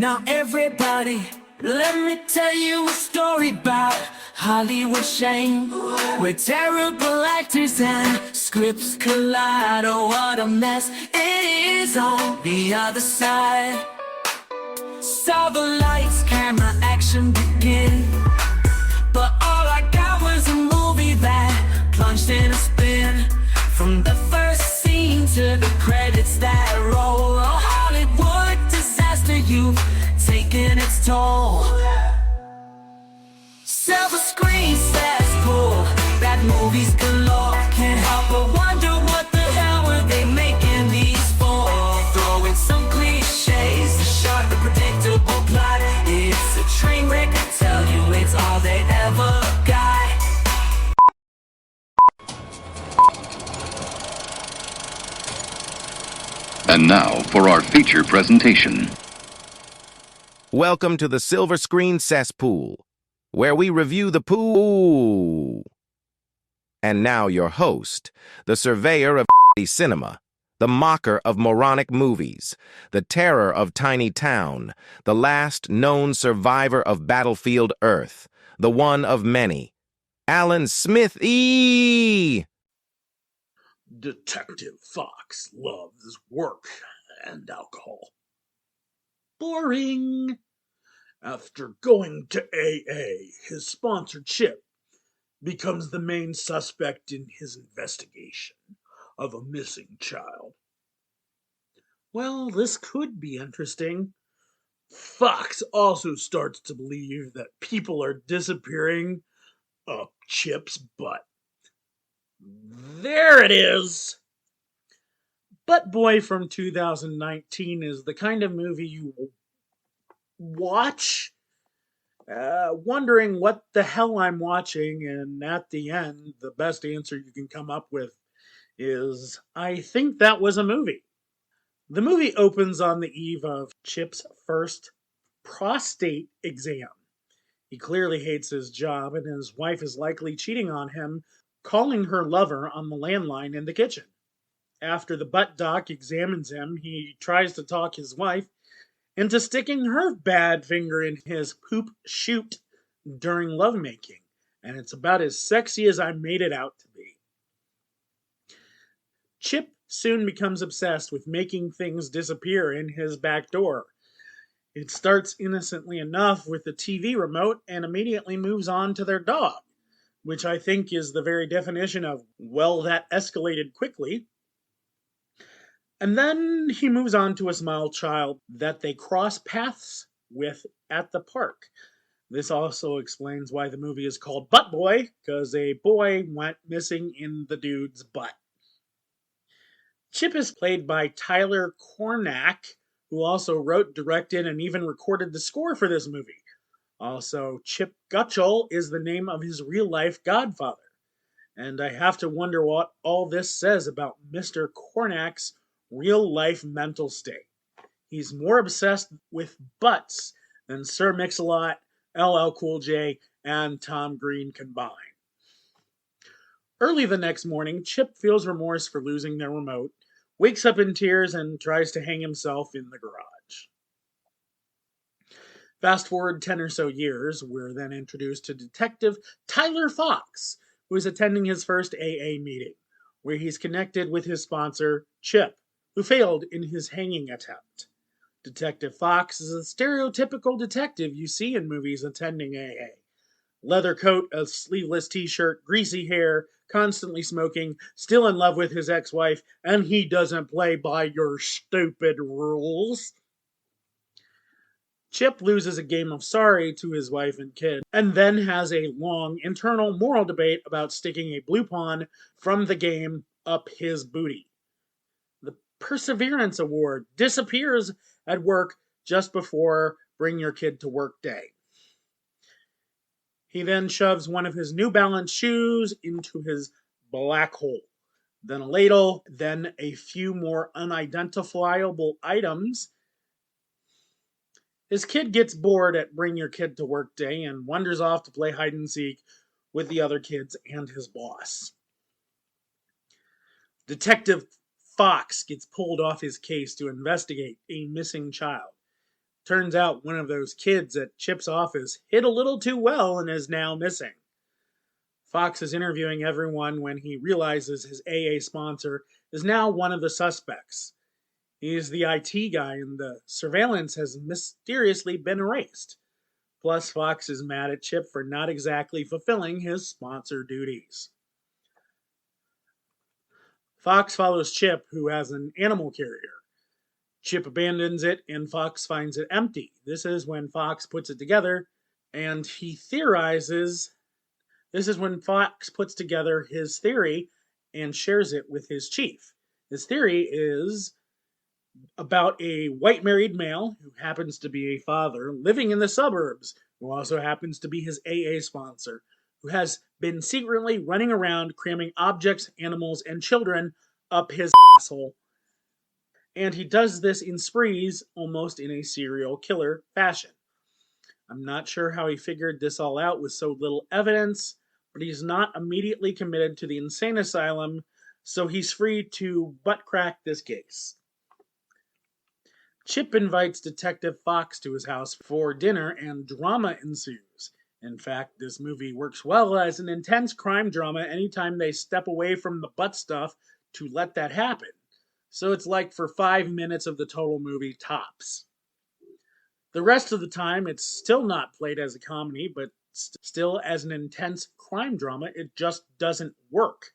Now everybody, let me tell you a story about Hollywood shame, where terrible actors and scripts collide. Oh, what a mess it is on the other side. Saw the lights, camera, action begin, but all I got was a movie that plunged in a spin. From the first scene to the credits that roll, a Hollywood disaster, you've taken its toll. Silver Screen Cesspool, bad movies galore. Can't help but wonder what the hell were they making these for? Throw in some cliches, the sharp, the predictable plot. It's a train wreck, I tell you, it's all they ever got. And now for our feature presentation. Welcome to the Silver Screen Cesspool, where we review the pool. And now your host, the surveyor of cinema, the mocker of moronic movies, the terror of tiny town, the last known survivor of battlefield Earth, the one of many, Alan Smithee. Detective Fox loves work and alcohol. Boring. After going to AA, his sponsor Chip becomes the main suspect in his investigation of a missing child. Well, this could be interesting. Fox also starts to believe that people are disappearing up Chip's butt. There it is! Butt Boy from 2019 is the kind of movie you watch, wondering what the hell I'm watching, and at the end, the best answer you can come up with is, I think that was a movie. The movie opens on the eve of Chip's first prostate exam. He clearly hates his job, and his wife is likely cheating on him, calling her lover on the landline in the kitchen. After the butt doc examines him, he tries to talk his wife into sticking her bad finger in his poop chute during lovemaking, and it's about as sexy as I made it out to be. Chip soon becomes obsessed with making things disappear in his back door. It starts innocently enough with the TV remote and immediately moves on to their dog, which I think is the very definition of, well, that escalated quickly. And then he moves on to a small child that they cross paths with at the park. This also explains why the movie is called Butt Boy, because a boy went missing in the dude's butt. Chip is played by Tyler Cornack, who also wrote, directed, and even recorded the score for this movie. Also, Chip Gutchell is the name of his real-life godfather. And I have to wonder what all this says about Mr. Cornack's real-life mental state. He's more obsessed with butts than Sir Mix-a-Lot, LL Cool J, and Tom Green combined. Early the next morning, Chip feels remorse for losing their remote, wakes up in tears, and tries to hang himself in the garage. Fast forward 10 or so years, we're then introduced to Detective Tyler Fox, who is attending his first AA meeting, where he's connected with his sponsor, Chip, who failed in his hanging attempt. Detective Fox is a stereotypical detective you see in movies attending AA. Leather coat, a sleeveless t-shirt, greasy hair, constantly smoking, still in love with his ex-wife, and he doesn't play by your stupid rules. Chip loses a game of sorry to his wife and kid, and then has a long internal moral debate about sticking a blue pawn from the game up his booty. The Perseverance Award disappears at work just before Bring Your Kid to Work Day. He then shoves one of his New Balance shoes into his black hole. Then a ladle, then a few more unidentifiable items. His kid gets bored at Bring Your Kid to Work Day and wanders off to play hide and seek with the other kids and his boss. Detective Fox gets pulled off his case to investigate a missing child. Turns out one of those kids at Chip's office hid a little too well and is now missing. Fox is interviewing everyone when he realizes his AA sponsor is now one of the suspects. He is the IT guy and the surveillance has mysteriously been erased. Plus, Fox is mad at Chip for not exactly fulfilling his sponsor duties. Fox follows Chip, who has an animal carrier. Chip abandons it and Fox finds it empty. This is when Fox puts it together and he theorizes. This is when Fox puts together his theory and shares it with his chief. His theory is about a white married male who happens to be a father living in the suburbs, who also happens to be his AA sponsor, who has been secretly running around cramming objects, animals, and children up his asshole. And he does this in sprees, almost in a serial killer fashion. I'm not sure how he figured this all out with so little evidence, but he's not immediately committed to the insane asylum, so he's free to butt crack this case. Chip invites Detective Fox to his house for dinner and drama ensues. In fact, this movie works well as an intense crime drama anytime they step away from the butt stuff to let that happen. So it's like for 5 minutes of the total movie tops. The rest of the time, it's still not played as a comedy, but still as an intense crime drama. It just doesn't work.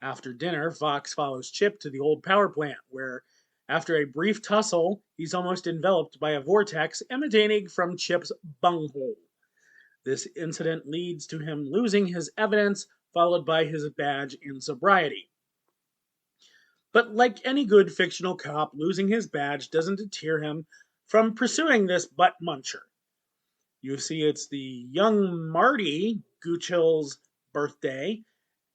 After dinner, Fox follows Chip to the old power plant, where after a brief tussle, he's almost enveloped by a vortex emanating from Chip's bunghole. This incident leads to him losing his evidence, followed by his badge and sobriety. But like any good fictional cop, losing his badge doesn't deter him from pursuing this butt muncher. You see, it's the young Marty Goochill's birthday,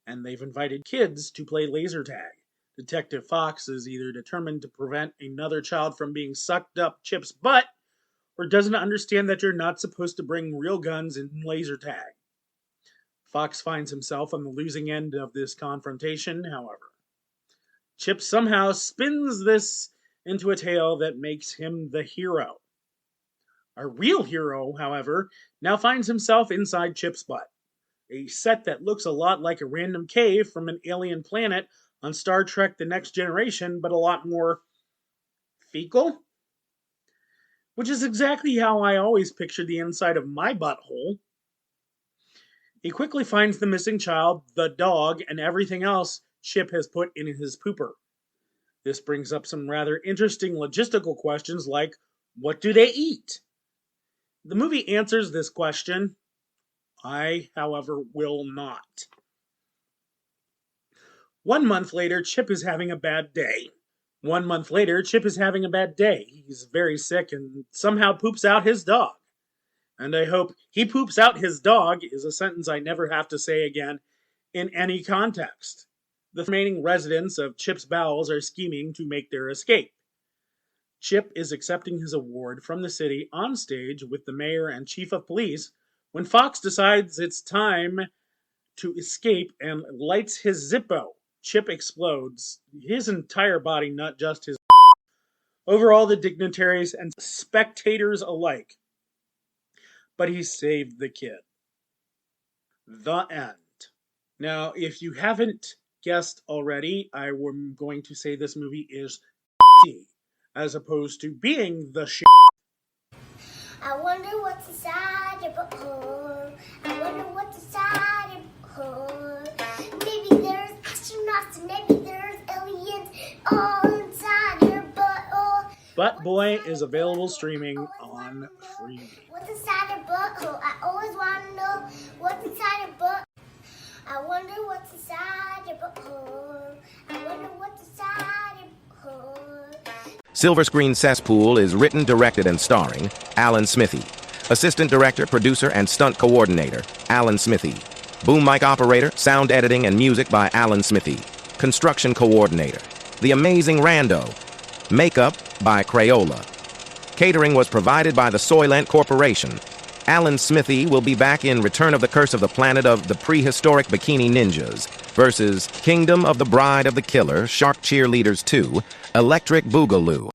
and they've invited kids to play laser tag. Detective Fox is either determined to prevent another child from being sucked up Chip's butt, or doesn't understand that you're not supposed to bring real guns in laser tag. Fox finds himself on the losing end of this confrontation, however. Chip somehow spins this into a tale that makes him the hero. Our real hero, however, now finds himself inside Chip's butt, a set that looks a lot like a random cave from an alien planet on Star Trek The Next Generation, but a lot more fecal? Which is exactly how I always pictured the inside of my butthole. He quickly finds the missing child, the dog, and everything else Chip has put in his pooper. This brings up some rather interesting logistical questions like, what do they eat? The movie answers this question. I, however, will not. 1 month later, Chip is having a bad day. 1 month later, Chip is having a bad day. He's very sick and somehow poops out his dog. And I hope he poops out his dog is a sentence I never have to say again in any context. The remaining residents of Chip's bowels are scheming to make their escape. Chip is accepting his award from the city on stage with the mayor and chief of police when Fox decides it's time to escape and lights his Zippo. Chip explodes, his entire body, not just his over all the dignitaries and spectators alike. But he saved the kid. The end. Now, if you haven't guessed already, I am going to say this movie is as opposed to being the shit. I wonder what's inside your butthole. I wonder what's inside your butthole. Maybe there's astronauts and maybe there's aliens all inside your butthole. Butt Boy is available streaming on Freevee. What's inside your butthole? I always want to know what's inside your butt. I wonder what's inside your butthole. I wonder what's inside your butthole. Silver Screen Cesspool is written, directed, and starring Alan Smithee. Assistant director, producer, and stunt coordinator, Alan Smithee. Boom mic operator, sound editing, and music by Alan Smithee. Construction coordinator, The Amazing Rando. Makeup by Crayola. Catering was provided by the Soylent Corporation. Alan Smithee will be back in Return of the Curse of the Planet of the Prehistoric Bikini Ninjas versus Kingdom of the Bride of the Killer, Shark Cheerleaders 2, Electric Boogaloo.